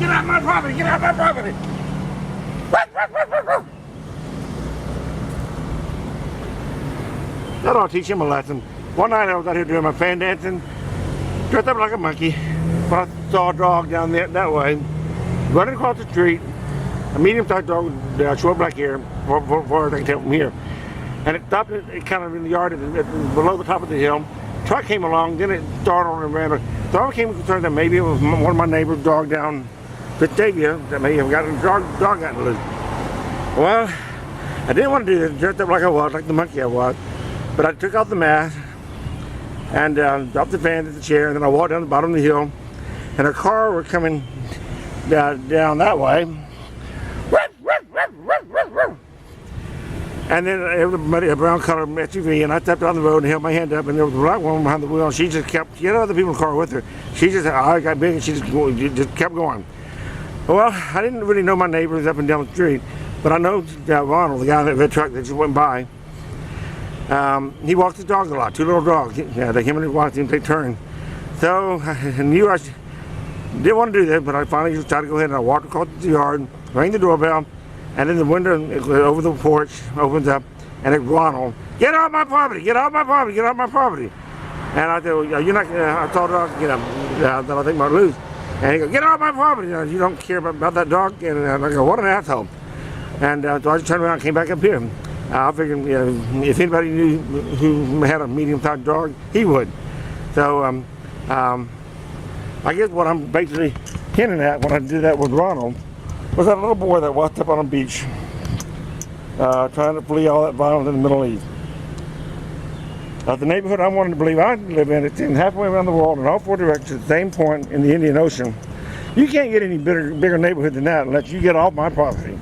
Get out of my property! Get out of my property! That ought to teach him a lesson. One night I was out here doing my fan dancing, dressed up like a monkey, but I saw a dog down there that way, running across the street, a medium-sized dog with short black hair, far as I can tell from here. And it stopped it kind of in the yard below the top of the hill. Truck came along, then it startled and ran. So I became concerned that maybe it was one of my neighbor's dog down Vestavia that may have gotten dog gotten loose. Well, I didn't want to do this, dressed up like I was, like the monkey I was. But I took off the mask and dropped the fan at the chair, and then I walked down the bottom of the hill, and a car was coming down that way. And then it was a brown colored SUV, and I stepped on the road and held my hand up, and there was a black woman behind the wheel, and she just kept, she had other people in the car with her. She just, I got big, and she just kept going. Well, I didn't really know my neighbors up and down the street, but I know Ronald, the guy in that truck that just went by. He walks his dogs a lot, two little dogs. Yeah, him and his wife didn't take turns. So I knew I didn't want to do that, but I finally just tried to go ahead, and I walked across the yard, rang the doorbell, and then the window over the porch opens up, and it's Ronald. Get off my property! Get off my property! Get off my property! And I said, well, you're not. I told the dog, that I think might lose. And he goes, get off my property! You don't care about that dog. And I go, what an asshole! And so I just turned around and came back up here. I figured if anybody knew who had a medium-sized dog, he would. So I guess what I'm basically hinting at when I did that with Ronald was that little boy that walked up on a beach trying to flee all that violence in the Middle East. The neighborhood I wanted to believe I live in, it's in halfway around the world in all four directions at the same point in the Indian Ocean. You can't get any bigger neighborhood than that unless you get off my property.